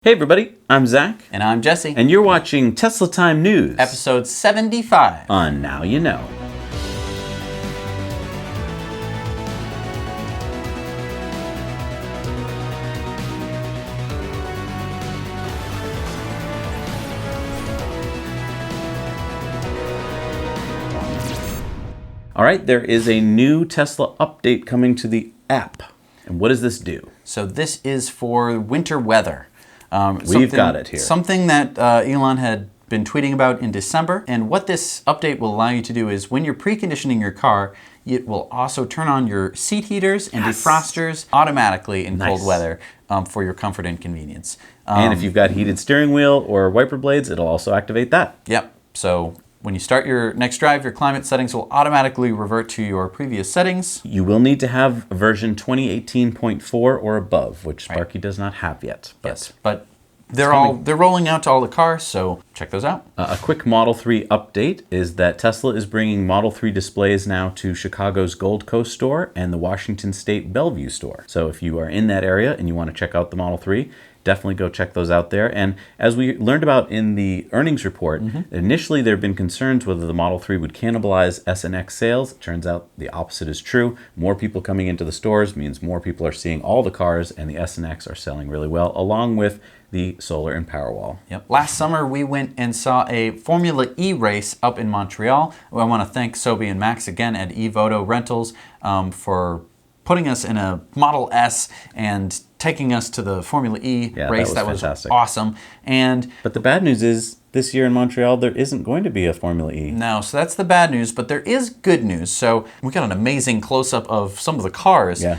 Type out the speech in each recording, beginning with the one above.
Hey everybody, I'm Zach. And I'm Jessi. And you're watching Tesla Time News. Episode 75. On Now You Know. All right, there is a new Tesla update coming to the app. And what does this do? So this is for winter weather. We've got it here. Something that Elon had been tweeting about in December. And what this update will allow you to do is when you're preconditioning your car, it will also turn on your seat heaters and defrosters automatically in cold weather for your comfort and convenience. And if you've got heated steering wheel or wiper blades, it'll also activate that. Yep. So when you start your next drive, your climate settings will automatically revert to your previous settings. You will need to have version 2018.4 or above, which Sparky does not have yet. Yes, but they're rolling out to all the cars, so check those out. A quick Model 3 update is that Tesla is bringing Model 3 displays now to Chicago's Gold Coast store and the Washington State Bellevue store. So if you are in that area and you want to check out the Model 3, definitely go check those out there. And as we learned about in the earnings report, initially there have been concerns whether the Model 3 would cannibalize S and X sales. It turns out the opposite is true. More people coming into the stores means more people are seeing all the cars, and the S and X are selling really well, along with the Solar and Powerwall. Yep. Last summer we went and saw a Formula E race up in Montreal. I want to thank Sobi and Max again at eVoto Rentals for putting us in a Model S and taking us to the Formula E race. That was awesome. But the bad news is this year in Montreal there isn't going to be a Formula E. No, so that's the bad news, but there is good news. So we got an amazing close-up of some of the cars. Yeah.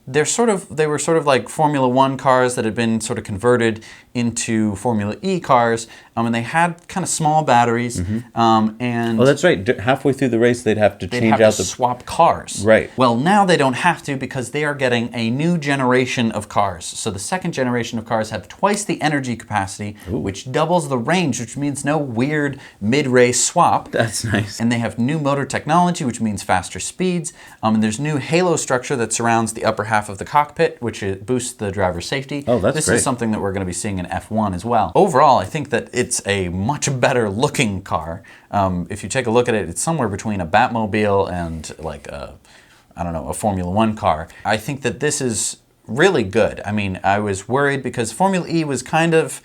They were sort of like Formula One cars that had been sort of converted into Formula E cars, and they had kind of small batteries. And that's right. Halfway through the race, they'd have to swap cars. Right. Well, now they don't have to because they are getting a new generation of cars. So the second generation of cars have twice the energy capacity, which doubles the range, which means no weird mid-race swap. That's nice. And they have new motor technology, which means faster speeds. And there's new halo structure that surrounds the upper half of the cockpit, which boosts the driver's safety. Oh, that's This great. is something that we're going to be seeing in F1 as well. Overall, I think that it's a much better looking car. If you take a look at it, it's somewhere between a Batmobile and like a Formula One car. I think that this is really good. I mean, I was worried because Formula E was kind of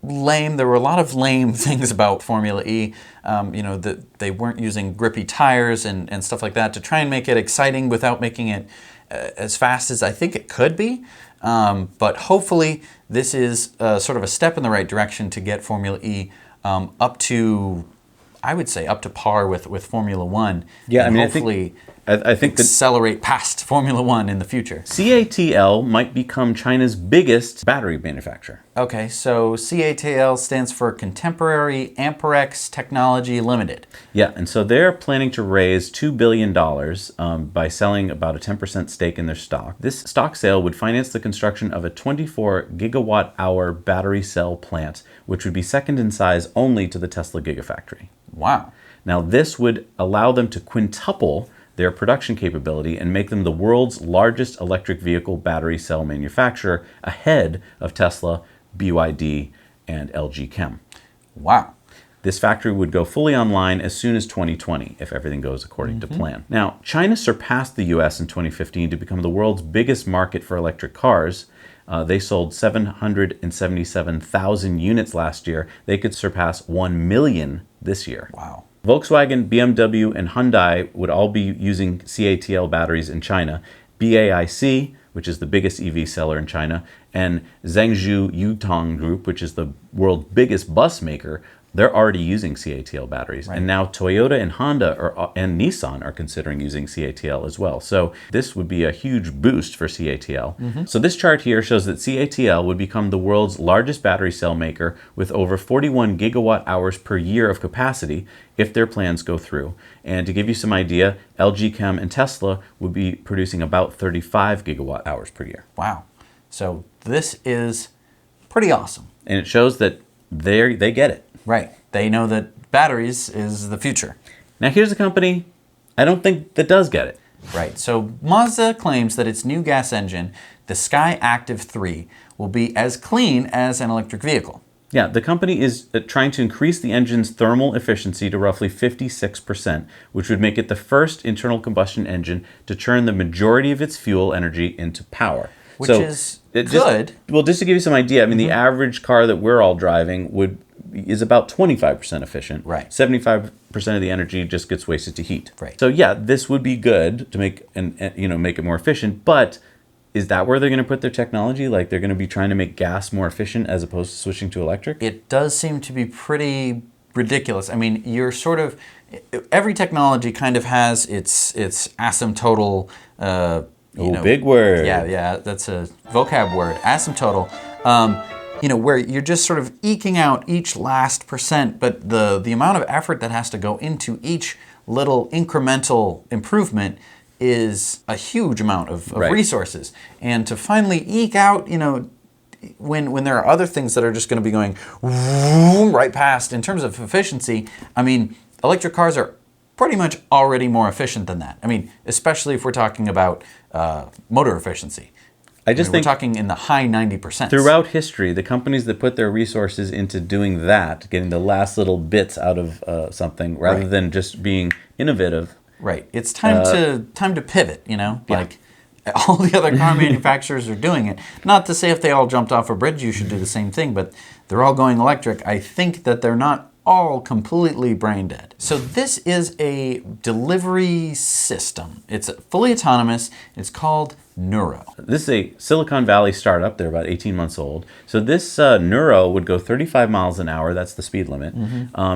lame. There were a lot of lame things about Formula E. That they weren't using grippy tires and stuff like that to try and make it exciting without making it as fast as I think it could be. But hopefully this is sort of a step in the right direction to get Formula E up to, I would say, up to par with Formula One. Yeah, and I think accelerate past Formula One in the future. CATL might become China's biggest battery manufacturer. Okay, so CATL stands for Contemporary Amperex Technology Limited. Yeah, and so they're planning to raise $2 billion by selling about a 10% stake in their stock. This stock sale would finance the construction of a 24 gigawatt hour battery cell plant, which would be second in size only to the Tesla Gigafactory. Wow. Now, this would allow them to quintuple their production capability and make them the world's largest electric vehicle battery cell manufacturer, ahead of Tesla, BYD, and LG Chem. Wow. This factory would go fully online as soon as 2020, if everything goes according to plan. Now, China surpassed the US in 2015 to become the world's biggest market for electric cars. They sold 777,000 units last year. They could surpass 1 million this year. Wow. Volkswagen, BMW, and Hyundai would all be using CATL batteries in China. BAIC, which is the biggest EV seller in China, and Zhengzhou Yutong Group, which is the world's biggest bus maker, they're already using CATL batteries. Right. And now Toyota and Honda and Nissan are considering using CATL as well. So this would be a huge boost for CATL. So this chart here shows that CATL would become the world's largest battery cell maker with over 41 gigawatt hours per year of capacity if their plans go through. And to give you some idea, LG Chem and Tesla would be producing about 35 gigawatt hours per year. Wow. So this is pretty awesome. And it shows that they get it. Right. They know that batteries is the future. Now here's a company I don't think that does get it. Right. So Mazda claims that its new gas engine the Sky Active 3 will be as clean as an electric vehicle. Yeah, the company is trying to increase the engine's thermal efficiency to roughly 56%, which would make it the first internal combustion engine to turn the majority of its fuel energy into power. Which is good. Just to give you some idea, I mean, the average car that we're all driving is about 25% efficient. Right. 75% of the energy just gets wasted to heat. Right. So yeah, this would be good to make make it more efficient, but is that where they're going to put their technology? Like they're going to be trying to make gas more efficient as opposed to switching to electric? It does seem to be pretty ridiculous. I mean, you're sort of, every technology kind of has its asymptotal, big word. Yeah, that's a vocab word, asymptotal. Where you're just sort of eking out each last percent, but the amount of effort that has to go into each little incremental improvement is a huge amount of resources. And to finally eke out, when there are other things that are just going to be going right past in terms of efficiency, I mean, electric cars are pretty much already more efficient than that. I mean, especially if we're talking about motor efficiency. I think we're talking in the high 90%. Throughout history, the companies that put their resources into doing that, getting the last little bits out of something, rather than just being innovative. Right. It's time to pivot, Like all the other car manufacturers are doing it. Not to say if they all jumped off a bridge you should do the same thing, but they're all going electric. I think that they're not all completely brain dead. So this is a delivery system. It's fully autonomous. It's called Nuro. This is a Silicon Valley startup. They're about 18 months old. So this Nuro would go 35 miles an hour. That's the speed limit.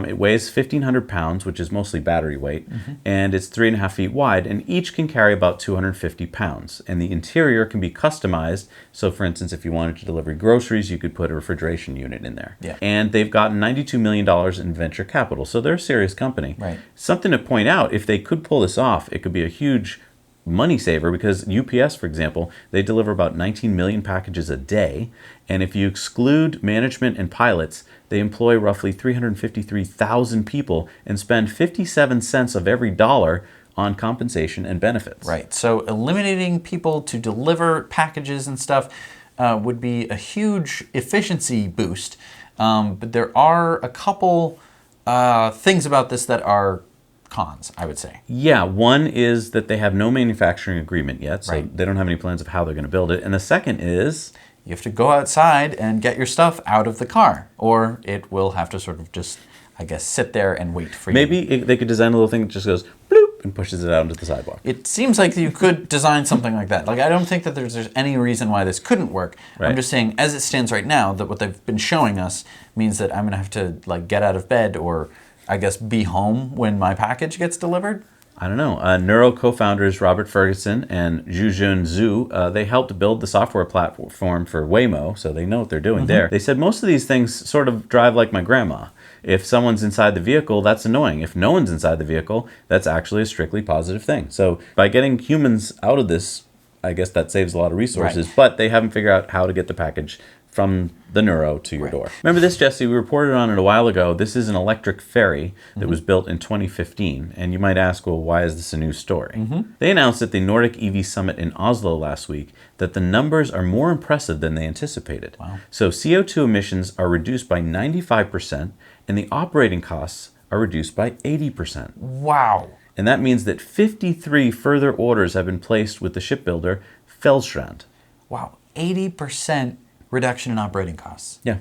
It weighs 1,500 pounds, which is mostly battery weight, and it's 3.5 feet wide, and each can carry about 250 pounds. And the interior can be customized. So for instance, if you wanted to deliver groceries, you could put a refrigeration unit in there. Yeah. And they've gotten $92 million in venture capital. So they're a serious company. Right. Something to point out, if they could pull this off, it could be a huge money saver, because UPS, for example, they deliver about 19 million packages a day. And if you exclude management and pilots, they employ roughly 353,000 people and spend 57 cents of every dollar on compensation and benefits. Right. So eliminating people to deliver packages and stuff would be a huge efficiency boost. But there are a couple things about this that are cons, I would say. Yeah, one is that they have no manufacturing agreement yet, so they don't have any plans of how they're going to build it. And the second is you have to go outside and get your stuff out of the car, or it will have to sort of just, I guess, sit there and wait for you. Maybe they could design a little thing that just goes bloop and pushes it out into the sidewalk. It seems like you could design something like that. Like, I don't think that there's any reason why this couldn't work. Right. I'm just saying, as it stands right now, that what they've been showing us means that I'm going to have to get out of bed or, I guess, be home when my package gets delivered. I don't know. Neuro co-founders Robert Ferguson and Zhujun Zhu, they helped build the software platform for Waymo, so they know what they're doing there. They said most of these things sort of drive like my grandma. If someone's inside the vehicle, that's annoying. If no one's inside the vehicle, that's actually a strictly positive thing. So by getting humans out of this, I guess that saves a lot of resources, but they haven't figured out how to get the package from the Neuro to your door. Remember this, Jessi? We reported on it a while ago. This is an electric ferry that was built in 2015. And you might ask, well, why is this a news story? They announced at the Nordic EV Summit in Oslo last week that the numbers are more impressive than they anticipated. Wow. So CO2 emissions are reduced by 95%, and the operating costs are reduced by 80%. Wow. And that means that 53 further orders have been placed with the shipbuilder Fjellstrand. Wow. 80% reduction in operating costs. Yeah.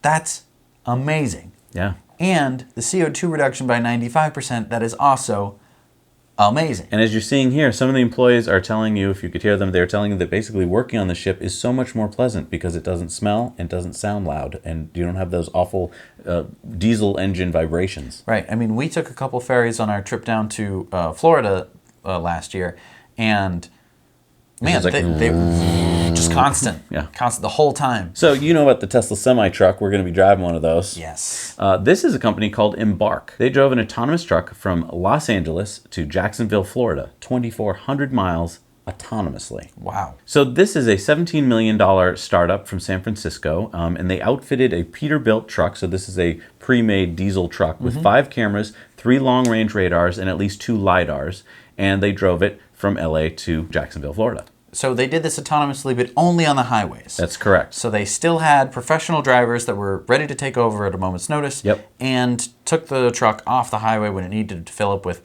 That's amazing. Yeah. And the CO2 reduction by 95%, that is also amazing. And as you're seeing here, some of the employees are telling you, if you could hear them, they're telling you that basically working on the ship is so much more pleasant because it doesn't smell and doesn't sound loud, and you don't have those awful diesel engine vibrations. Right. I mean, we took a couple ferries on our trip down to Florida last year, and man, they just constant. Yeah. Constant the whole time. So you know about the Tesla semi-truck. We're going to be driving one of those. Yes. This is a company called Embark. They drove an autonomous truck from Los Angeles to Jacksonville, Florida, 2,400 miles autonomously. Wow. So this is a $17 million startup from San Francisco, and they outfitted a Peterbilt truck. So this is a pre-made diesel truck with 5 cameras, 3 long-range radars, and at least 2 LiDARs. And they drove it from LA to Jacksonville, Florida. So they did this autonomously, but only on the highways. That's correct. So they still had professional drivers that were ready to take over at a moment's notice. Yep. And took the truck off the highway when it needed to fill up with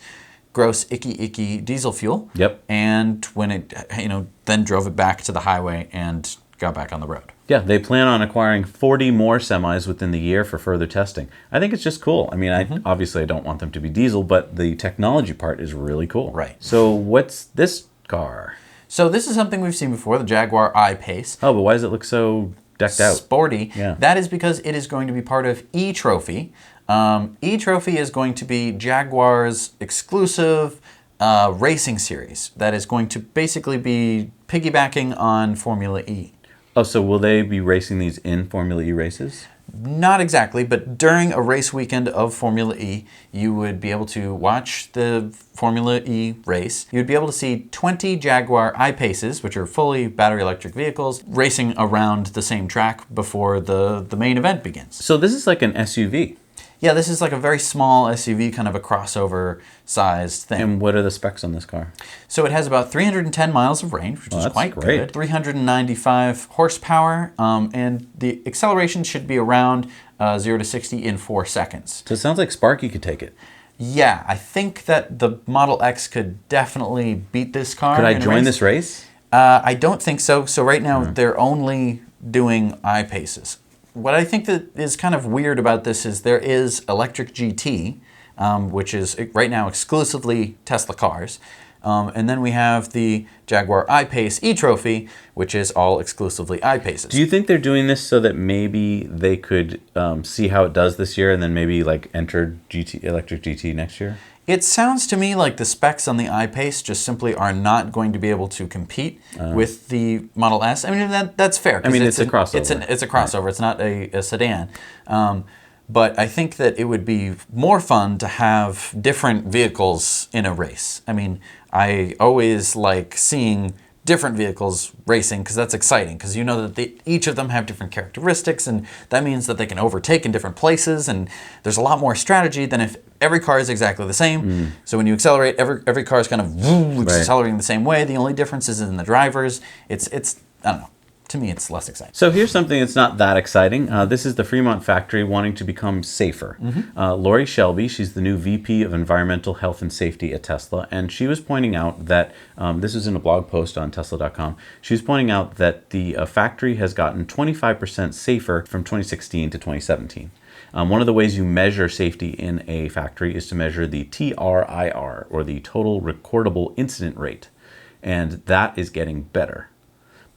gross, icky diesel fuel. Yep. And when it, then drove it back to the highway and got back on the road. Yeah, they plan on acquiring 40 more semis within the year for further testing. I think it's just cool. I mean, obviously I don't want them to be diesel, but the technology part is really cool. Right. So what's this car? So this is something we've seen before, the Jaguar I-Pace. Oh, but why does it look so decked out? Sporty. Yeah. That is because it is going to be part of eTrophy. eTrophy is going to be Jaguar's exclusive racing series that is going to basically be piggybacking on Formula E. Oh, so will they be racing these in Formula E races? Not exactly, but during a race weekend of Formula E, you would be able to watch the Formula E race. You would be able to see 20 Jaguar I-Paces, which are fully battery electric vehicles, racing around the same track before the main event begins. So this is like an SUV. Yeah, this is like a very small SUV, kind of a crossover-sized thing. And what are the specs on this car? So it has about 310 miles of range, which is that's quite great. good. 395 horsepower, and the acceleration should be around 0 to 60 in 4 seconds. So it sounds like Sparky could take it. Yeah, I think that the Model X could definitely beat this car. Could I in a join race. this race? I don't think so. So right now they're only doing I-Paces. What I think that is kind of weird about this is there is electric GT, which is right now exclusively Tesla cars. And then we have the Jaguar I-Pace eTrophy, which is all exclusively I-Paces. Do you think they're doing this so that maybe they could see how it does this year and then maybe like enter electric GT next year? It sounds to me like the specs on the I-Pace just simply are not going to be able to compete with the Model S. I mean, that's fair. I mean, it's a crossover. It's a crossover. Right. It's not a sedan. But I think that it would be more fun to have different vehicles in a race. I mean, I always like seeing different vehicles racing because that's exciting because you know that each of them have different characteristics, and that means that they can overtake in different places, and there's a lot more strategy than if every car is exactly the same. So when you accelerate, every car is kind of accelerating the same way. The only difference is in the drivers. It's I don't know. To me, it's less exciting. So here's something that's not that exciting. This is the Fremont factory wanting to become safer. Lori Shelby, she's the new VP of Environmental Health and Safety at Tesla, and she was pointing out that, this was in a blog post on Tesla.com, she was pointing out that the factory has gotten 25% safer from 2016 to 2017. One of the ways you measure safety in a factory is to measure the TRIR, or the Total Recordable Incident Rate, and that is getting better.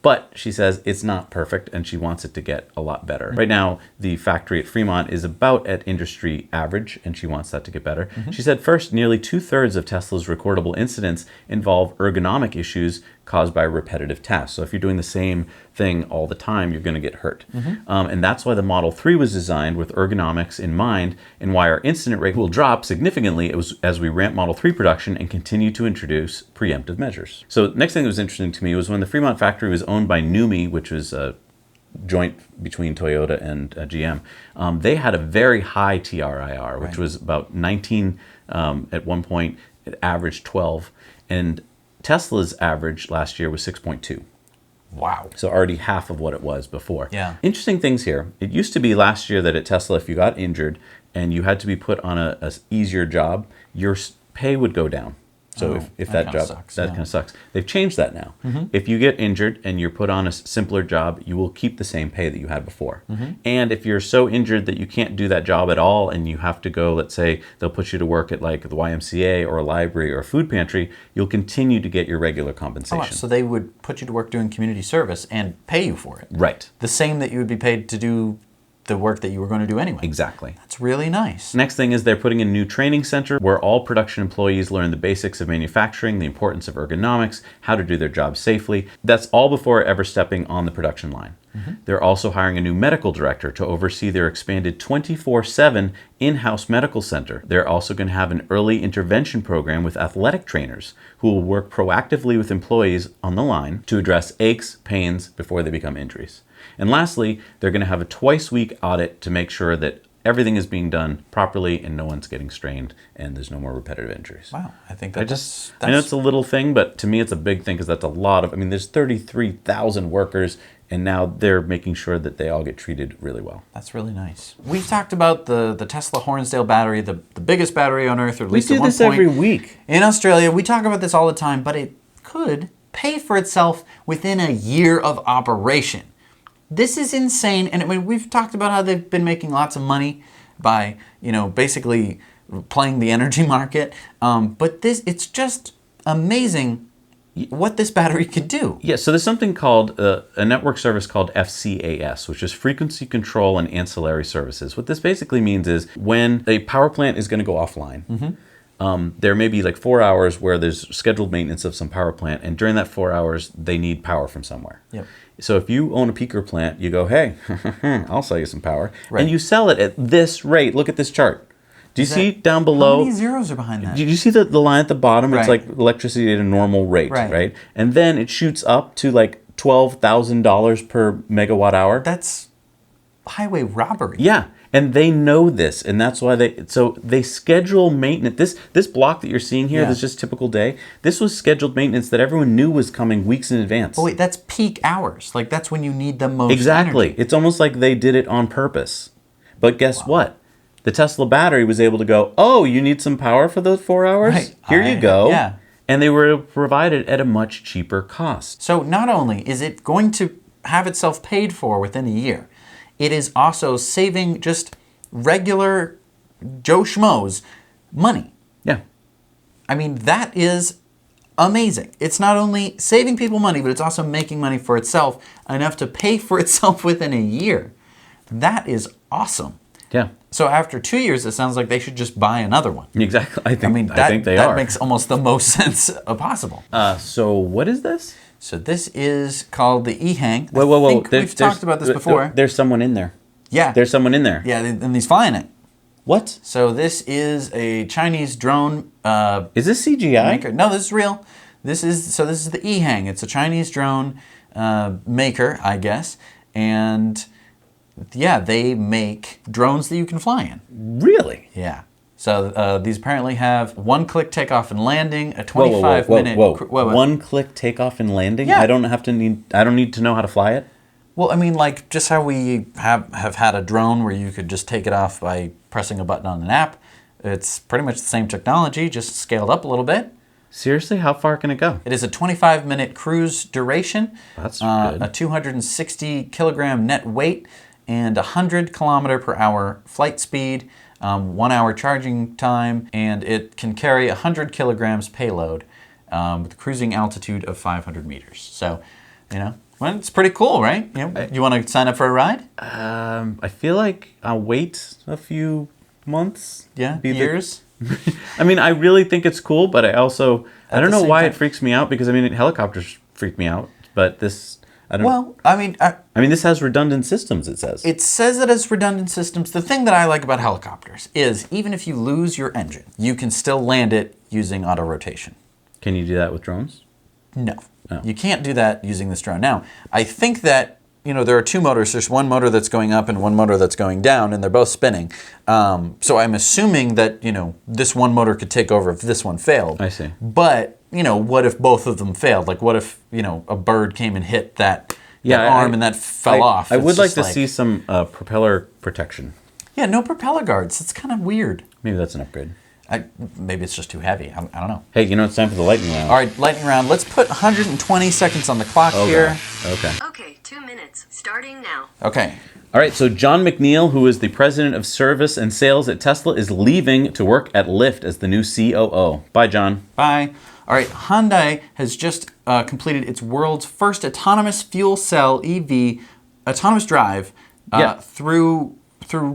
But she says it's not perfect and she wants it to get a lot better. Right now, the factory at Fremont is about at industry average and she wants that to get better. She said first, nearly 2/3 of Tesla's recordable incidents involve ergonomic issues caused by repetitive tasks. So if you're doing the same thing all the time, you're going to get hurt. And that's why the Model 3 was designed with ergonomics in mind, and why our incident rate will drop significantly as we ramp Model 3 production and continue to introduce preemptive measures. So next thing that was interesting to me was when the Fremont factory was owned by NUMMI, which was a joint between Toyota and GM, they had a very high TRIR, which was about 19 at one point. It averaged 12, and Tesla's average last year was 6.2. Wow. So already half of what it was before. Yeah. Interesting things here. It used to be last year that at Tesla, if you got injured and you had to be put on a easier job, your pay would go down. So if that job sucks, kind of sucks. They've changed that now. If you get injured and you're put on a simpler job, you will keep the same pay that you had before. And if you're so injured that you can't do that job at all and you have to go, let's say they'll put you to work at like the YMCA or a library or a food pantry, you'll continue to get your regular compensation. Oh, so they would put you to work doing community service and pay you for it. Right. The same that you would be paid to do the work that you were going to do anyway. Exactly. That's really nice. Next thing is they're putting in a new training center where all production employees learn the basics of manufacturing, the importance of ergonomics, how to do their job safely. That's all before ever stepping on the production line. They're also hiring a new medical director to oversee their expanded 24/7 in-house medical center. They're also going to have an early intervention program with athletic trainers who will work proactively with employees on the line to address aches, pains before they become injuries. And lastly, they're going to have a twice-week audit to make sure that everything is being done properly and no one's getting strained and there's no more repetitive injuries. Wow, I think I know it's a little thing, but to me it's a big thing because that's a lot of, there's 33,000 workers and now they're making sure that they all get treated really well. That's really nice. We've talked about the Tesla Hornsdale battery, the biggest battery on Earth, or at least at one point. We do this every week. In Australia, we talk about this all the time, but it could pay for itself within a year of operation. This is insane, and we've talked about how they've been making lots of money by, basically playing the energy market. But it's just amazing what this battery could do. Yeah, so there's something called a network service called FCAS, which is Frequency Control and Ancillary Services. What this basically means is when a power plant is going to go offline, there may be like 4 hours where there's scheduled maintenance of some power plant, and during that 4 hours, they need power from somewhere. Yep. So if you own a peaker plant, you go, hey, I'll sell you some power. Right. And you sell it at this rate. Look at this chart. Do you see down below? How many zeros are behind that? Do you see the line at the bottom? It's Right. like electricity at a normal rate, Right. right? And then it shoots up to like $12,000 per megawatt hour. That's highway robbery. Yeah. And they know this, and that's why they schedule maintenance. This block that you're seeing here, Yeah. this just typical day, this was scheduled maintenance that everyone knew was coming weeks in advance. Oh wait, that's peak hours. Like that's when you need the most Exactly. energy. It's almost like they did it on purpose. But guess what? The Tesla battery was able to go, oh, you need some power for those 4 hours? Right. Here you go. Yeah. And they were provided at a much cheaper cost. So not only is it going to have itself paid for within a year, it is also saving just regular Joe Schmoes money. Yeah. That is amazing. It's not only saving people money, but it's also making money for itself, enough to pay for itself within a year. That is awesome. Yeah. So after 2 years, it sounds like they should just buy another one. Exactly. I think they that are. makes almost the most sense possible. So what is this? So this is called the EHang. Whoa. I think we've talked about this before. There's someone in there. Yeah. There's someone in there. Yeah, and he's flying it. What? So this is a Chinese drone Is this CGI? maker. No, this is real. This is the EHang. It's a Chinese drone maker, I guess. And yeah, they make drones that you can fly in. Really? Yeah. So these apparently have one-click takeoff and landing, a 25-minute... Whoa. One-click takeoff and landing? Yeah. I don't need to know how to fly it? Well, like just how we have had a drone where you could just take it off by pressing a button on an app. It's pretty much the same technology, just scaled up a little bit. Seriously? How far can it go? It is a 25-minute cruise duration. That's good. A 260-kilogram net weight and 100 kilometer per hour flight speed, 1 hour charging time, and it can carry 100 kilograms payload with a cruising altitude of 500 meters. So, well, it's pretty cool, right? You want to sign up for a ride? I feel like I'll wait a few months. Yeah, years? I really think it's cool, but I don't know why time. it freaks me out because, helicopters freak me out, but this, I don't Well, this has redundant systems, it says. It says it has redundant systems. The thing that I like about helicopters is even if you lose your engine, you can still land it using auto rotation. Can you do that with drones? No. Oh. You can't do that using this drone. Now, I think that, there are two motors. There's one motor that's going up and one motor that's going down, and they're both spinning. So I'm assuming that, this one motor could take over if this one failed. I see. But, what if both of them failed? Like, what if, a bird came and hit that arm and that fell off? I would like to see some propeller protection. Yeah, no propeller guards. It's kind of weird. Maybe that's an upgrade. Maybe it's just too heavy. I don't know. Hey, it's time for the lightning round. All right, lightning round. Let's put 120 seconds on the clock here. Okay. Okay, 2 minutes, starting now. Okay. All right, so John McNeill, who is the president of service and sales at Tesla, is leaving to work at Lyft as the new COO. Bye, John. Bye. All right, Hyundai has just completed its world's first autonomous fuel cell EV autonomous drive through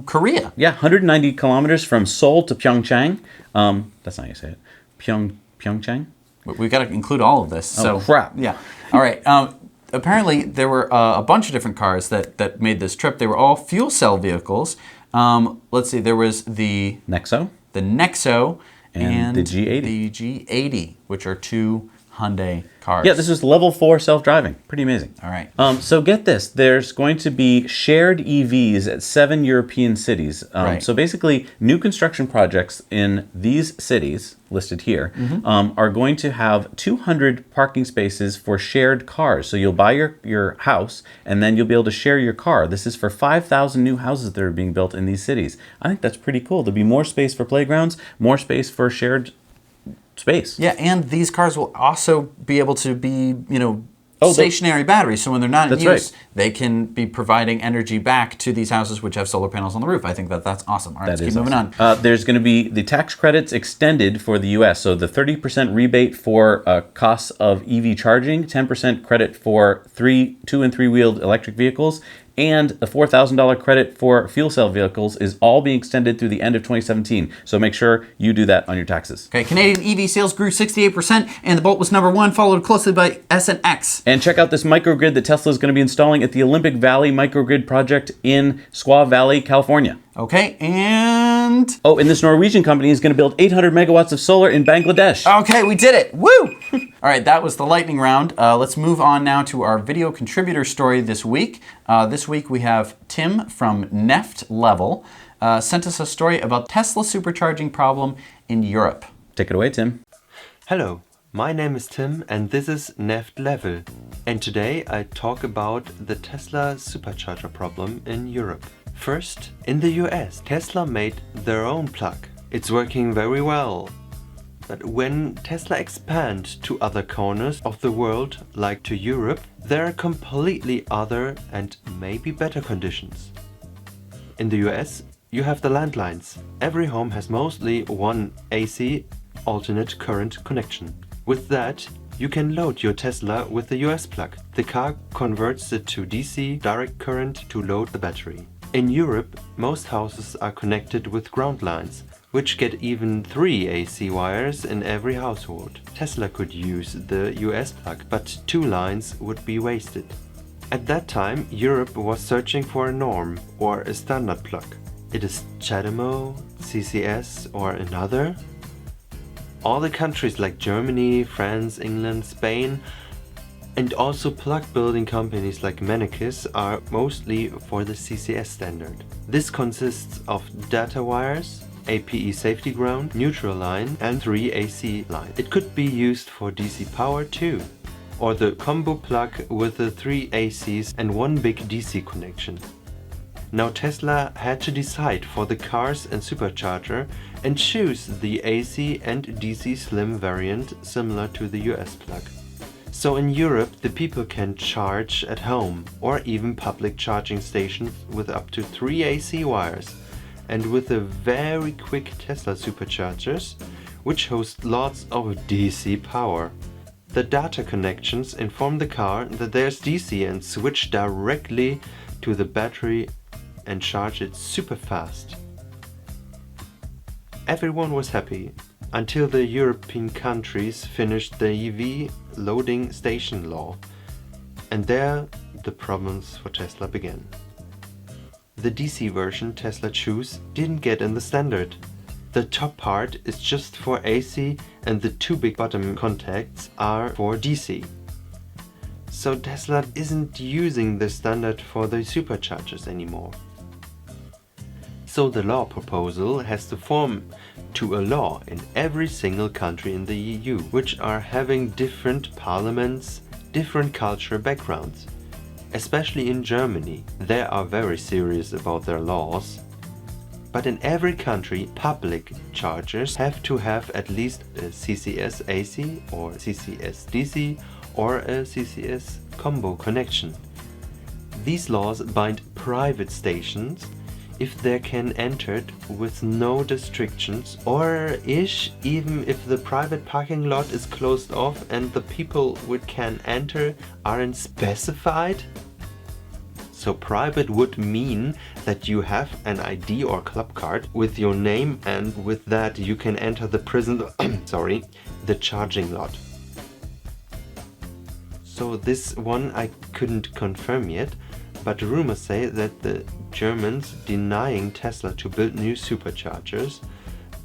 Korea. Yeah, 190 kilometers from Seoul to Pyeongchang. That's not how you say it. Pyeongchang? We've got to include all of this. Oh, crap. Yeah. All right. Apparently, there were a bunch of different cars that made this trip. They were all fuel cell vehicles. Let's see. There was the Nexo? Nexo, And the G80. The G80, which are two Hyundai cars. Yeah, this is level 4 self-driving. Pretty amazing. All right. So get this, there's going to be shared EVs at 7 European cities. Right. So basically, new construction projects in these cities, listed here, are going to have 200 parking spaces for shared cars. So you'll buy your house, and then you'll be able to share your car. This is for 5,000 new houses that are being built in these cities. I think that's pretty cool. There'll be more space for playgrounds, more space for shared space. Yeah, and these cars will also be able to be, stationary batteries. So when they're not in That's use, right. they can be providing energy back to these houses which have solar panels on the roof. I think that's awesome. All right, let's keep moving on. There's going to be the tax credits extended for the U.S. So the 30% rebate for costs of EV charging, 10% credit for 2- and 3-wheeled electric vehicles, and a $4,000 credit for fuel cell vehicles is all being extended through the end of 2017. So make sure you do that on your taxes. Okay, Canadian EV sales grew 68%, and the Bolt was number 1, followed closely by S and X. And check out this microgrid that Tesla is going to be installing at the Olympic Valley Microgrid project in Squaw Valley, California. Okay, and... Oh, and this Norwegian company is going to build 800 megawatts of solar in Bangladesh. Okay, we did it. Woo! All right, that was the lightning round. Let's move on now to our video contributor story this week. This week we have Tim from Neft Level sent us a story about Tesla supercharging problem in Europe. Take it away, Tim. Hello, my name is Tim and this is Neft Level. And today I talk about the Tesla supercharger problem in Europe. First, in the US, Tesla made their own plug. It's working very well. But when Tesla expand to other corners of the world, like to Europe, there are completely other and maybe better conditions. In the US, you have the landlines. Every home has mostly one AC alternate current connection. With that, you can load your Tesla with the US plug. The car converts it to DC direct current to load the battery. In Europe, most houses are connected with ground lines, which get even 3 AC wires in every household. Tesla could use the US plug, but 2 lines would be wasted. At that time, Europe was searching for a norm or a standard plug. It is CHAdeMO, CCS or another? All the countries like Germany, France, England, Spain, and also plug building companies like Mennekes are mostly for the CCS standard. This consists of data wires, APE safety ground, neutral line and 3 AC lines. It could be used for DC power too, or the combo plug with the 3 ACs and 1 big DC connection. Now Tesla had to decide for the cars and supercharger and choose the AC and DC slim variant similar to the US plug. So in Europe, the people can charge at home or even public charging stations with up to 3 AC wires and with the very quick Tesla superchargers, which host lots of DC power. The data connections inform the car that there's DC and switch directly to the battery and charge it super fast. Everyone was happy until the European countries finished the EV loading station law, and there the problems for Tesla began. The DC version Tesla chose didn't get in the standard. The top part is just for AC and the 2 big bottom contacts are for DC. So Tesla isn't using the standard for the superchargers anymore. So the law proposal has to form to a law in every single country in the EU, which are having different parliaments, different cultural backgrounds. Especially in Germany, they are very serious about their laws. But in every country, public chargers have to have at least a CCS AC or CCS DC or a CCS combo connection. These laws bind private stations if they can enter with no restrictions, or even if the private parking lot is closed off and the people who can enter aren't specified. So private would mean that you have an ID or club card with your name, and with that you can enter the the charging lot. So this one I couldn't confirm yet, but rumors say that the Germans denying Tesla to build new superchargers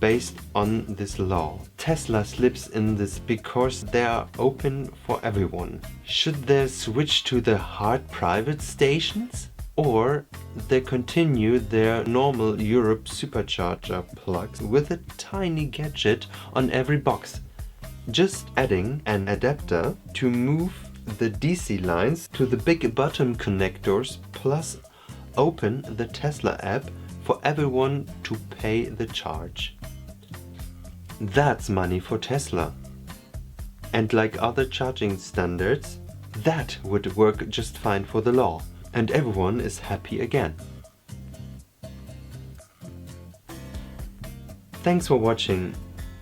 based on this law. Tesla slips in this because they are open for everyone. Should they switch to the hard private stations? Or they continue their normal Europe supercharger plugs with a tiny gadget on every box, just adding an adapter to move the DC lines to the big bottom connectors, plus open the Tesla app for everyone to pay the charge. That's money for Tesla. And like other charging standards, that would work just fine for the law, and everyone is happy again. Thanks for watching.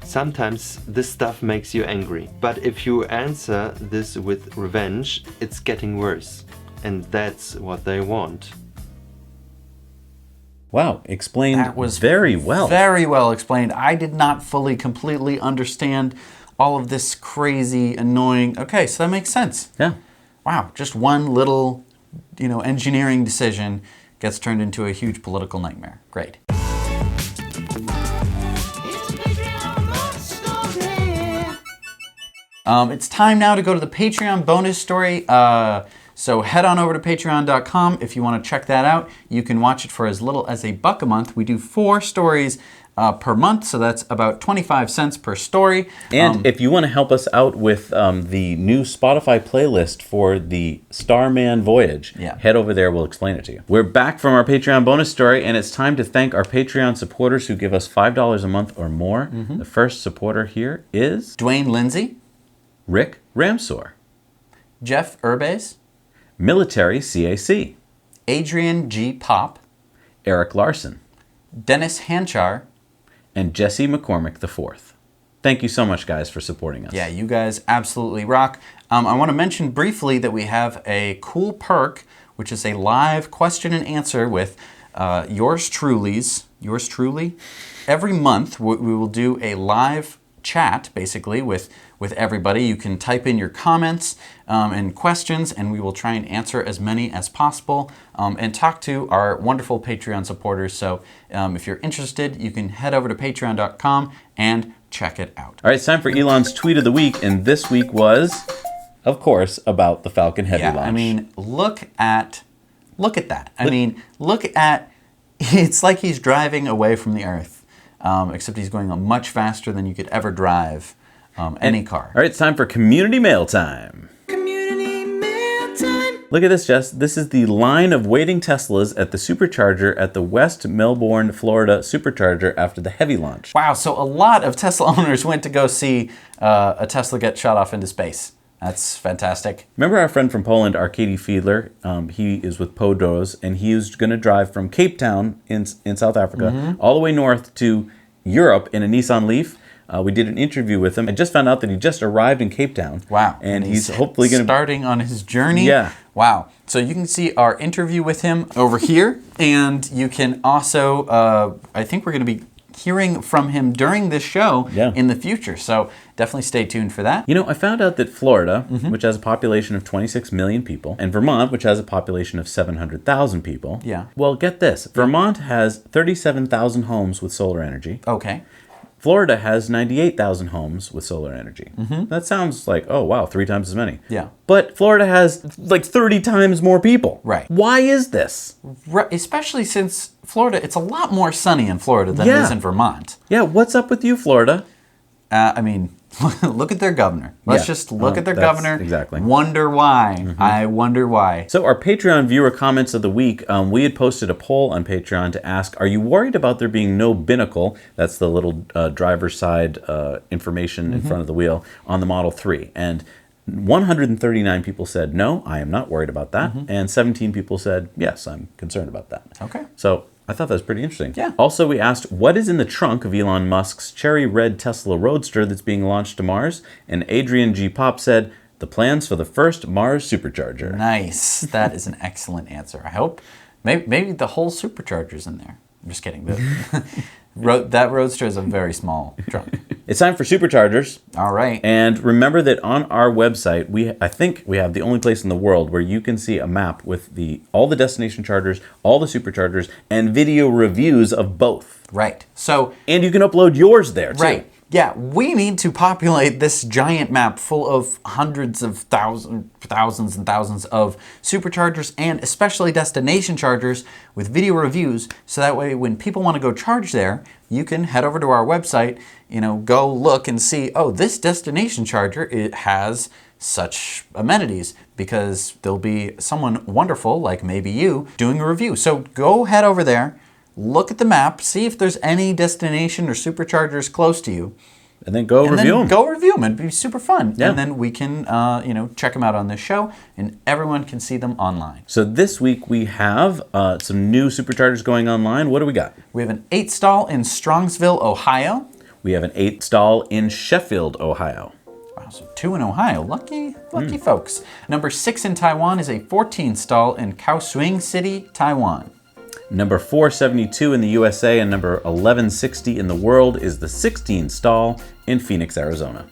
Sometimes this stuff makes you angry, but if you answer this with revenge, it's getting worse. And that's what they want. Wow, explained That was very well. Very well explained. I did not fully, completely understand all of this crazy, annoying... Okay, so that makes sense. Yeah. Wow, just one little, engineering decision gets turned into a huge political nightmare. Great. It's time now to go to the Patreon bonus story. So head on over to patreon.com if you want to check that out. You can watch it for as little as $1 a month. We do 4 stories per month, so that's about 25 cents per story. And if you want to help us out with the new Spotify playlist for the Starman Voyage, head over there, we'll explain it to you. We're back from our Patreon bonus story, and it's time to thank our Patreon supporters who give us $5 a month or more. The first supporter here is... Dwayne Lindsay. Rick Ramsor. Jeff Urbez. Military CAC. Adrian G. Pop. Eric Larson. Dennis Hanchar. And Jessi McCormick IV. Thank you so much, guys, for supporting us. Yeah, you guys absolutely rock. I want to mention briefly that we have a cool perk, which is a live question and answer with yours truly. Every month, we will do a live chat, basically, with everybody. You can type in your comments and questions, and we will try and answer as many as possible and talk to our wonderful Patreon supporters. So if you're interested, you can head over to patreon.com and check it out. All right, it's time for Elon's Tweet of the Week, and this week was, of course, about the Falcon Heavy launch. I mean, look at that. Look at, it's like he's driving away from the Earth, except he's going much faster than you could ever drive any car. All right, it's time for Community Mail Time. Community Mail Time. Look at this, Jess. This is the line of waiting Teslas at the Supercharger at the West Melbourne, Florida Supercharger after the Heavy launch. Wow, so a lot of Tesla owners went to go see a Tesla get shot off into space. That's fantastic. Remember our friend from Poland, Arkady Fiedler? He is with Podros, and he was going to drive from Cape Town in South Africa all the way north to Europe in a Nissan Leaf. We did an interview with him. I just found out that he just arrived in Cape Town. Wow. And he's hopefully going to... starting on his journey. Yeah. Wow. So you can see our interview with him over here. And you can also, I think we're going to be hearing from him during this show in the future. So definitely stay tuned for that. You know, I found out that Florida, which has a population of 26 million people, and Vermont, which has a population of 700,000 people. Yeah. Well, get this. Vermont has 37,000 homes with solar energy. Okay. Florida has 98,000 homes with solar energy. That sounds like, oh, wow, 3 times as many. Yeah. But Florida has like 30 times more people. Right. Why is this? Right, especially since Florida, it's a lot more sunny in Florida than it is in Vermont. Yeah, what's up with you, Florida? Look at their governor. Let's just look at their governor. Exactly. Wonder why. I wonder why. So our Patreon viewer comments of the week, we had posted a poll on Patreon to ask, are you worried about there being no binnacle, that's the little driver's side information in front of the wheel, on the Model 3? And 139 people said, no, I am not worried about that. And 17 people said, yes, I'm concerned about that. Okay. So I thought that was pretty interesting. Yeah. Also, we asked, what is in the trunk of Elon Musk's cherry red Tesla Roadster that's being launched to Mars? And Adrian G. Pop said, the plans for the first Mars Supercharger. Nice. That is an excellent answer. I hope maybe the whole Supercharger's in there. I'm just kidding. That Roadster is a very small trunk. It's time for Superchargers. All right. And remember that on our website, I think we have the only place in the world where you can see a map with all the destination chargers, all the Superchargers, and video reviews of both. Right. So, And you can upload yours there, too. right. Yeah, we need to populate this giant map full of hundreds of thousands and thousands of superchargers and especially destination chargers with video reviews. So that way when people want to go charge there, you can head over to our website, go look and see, oh, this destination charger, it has such amenities, because there'll be someone wonderful, like maybe you, doing a review. So go head over there, look at the map, see if there's any destination or superchargers close to you. And then go review them. Go review them. It'd be super fun. Yeah. And then we can, check them out on this show, and everyone can see them online. So this week we have some new superchargers going online. What do we got? We have an 8-stall in Strongsville, Ohio. We have an 8-stall in Sheffield, Ohio. Wow, so 2 in Ohio. Lucky folks. Number 6 in Taiwan is a 14-stall in Kaohsiung City, Taiwan. Number 472 in the USA and number 1160 in the world is the 16-stall in Phoenix, Arizona.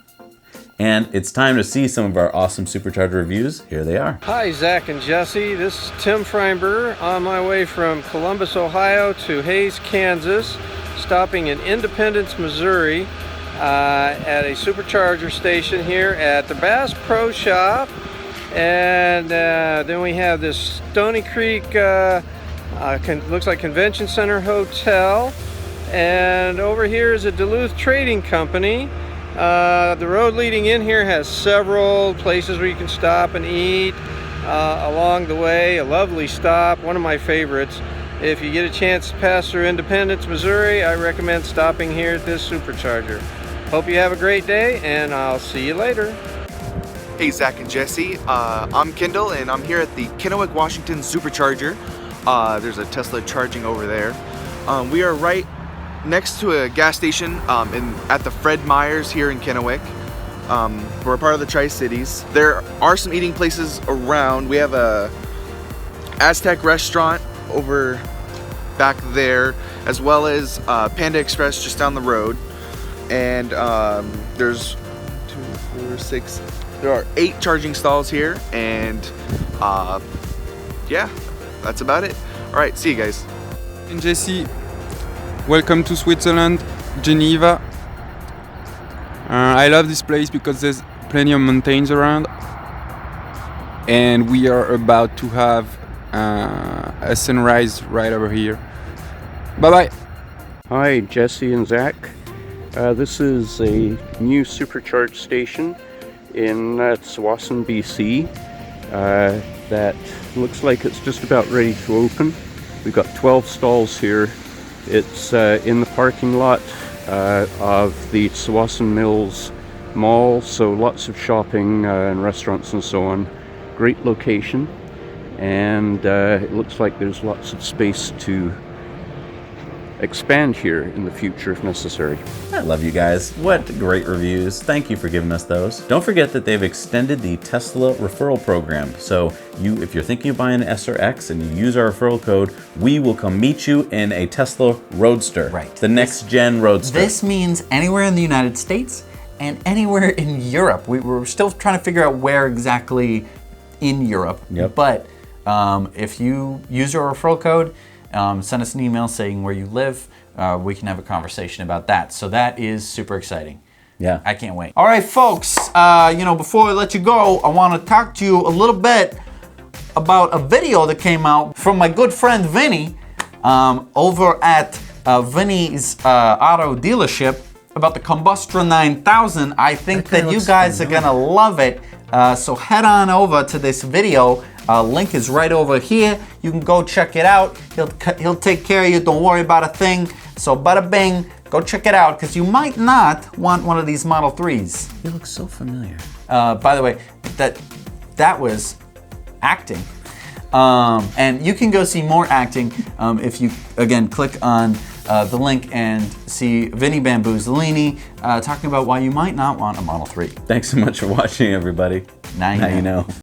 And it's time to see some of our awesome supercharger reviews. Here they are. Hi, Zach and Jessi. This is Tim Freiberger on my way from Columbus, Ohio to Hays, Kansas, stopping in Independence, Missouri at a supercharger station here at the Bass Pro Shop. And then we have this Stony Creek looks like Convention Center Hotel, and over here is a Duluth Trading Company. The road leading in here has several places where you can stop and eat along the way. A lovely stop, one of my favorites. If you get a chance to pass through Independence, Missouri, I recommend stopping here at this supercharger. Hope you have a great day, and I'll see you later. Hey, Zach and Jessi. I'm Kendall, and I'm here at the Kennewick, Washington Supercharger. There's a Tesla charging over there. We are right next to a gas station at the Fred Meyer's here in Kennewick. We're a part of the Tri-Cities. There are some eating places around. We have a Aztec restaurant over back there, as well as Panda Express just down the road. And there's 2, 4, 6. There are 8 charging stalls here, and yeah, that's about it. All right, see you guys. And Jessi, welcome to Switzerland, Geneva. I love this place because there's plenty of mountains around, and we are about to have a sunrise right over here. Bye bye. Hi, Jessi and Zach. This is a new supercharged station in Tsawwassen, BC. That looks like it's just about ready to open. We've got 12 stalls here. It's in the parking lot of the Tsawwassen Mills Mall, so lots of shopping and restaurants and so on. Great location, and it looks like there's lots of space to expand here in the future if necessary. I love you guys. What great reviews. Thank you for giving us those. Don't forget that they've extended the Tesla referral program. So if you're thinking of buying an S or X and you use our referral code, we will come meet you in a Tesla Roadster. Right. The next gen Roadster. This means anywhere in the United States and anywhere in Europe. We're still trying to figure out where exactly in Europe. Yep. But if you use our referral code, send us an email saying where you live. We can have a conversation about that. So that is super exciting. Yeah. I can't wait. All right, folks, before I let you go, I want to talk to you a little bit about a video that came out from my good friend Vinny over at Vinny's auto dealership about the Combustra 9000. I think that you guys are gonna love it. So head on over to this video. Link is right over here. You can go check it out. He'll take care of you. Don't worry about a thing. So bada bing, go check it out, because you might not want one of these Model 3s. You look so familiar. By the way, that was acting. And you can go see more acting if you, again, click on the link and see Vinny Bamboozlini talking about why you might not want a Model 3. Thanks so much for watching, everybody. Now you know.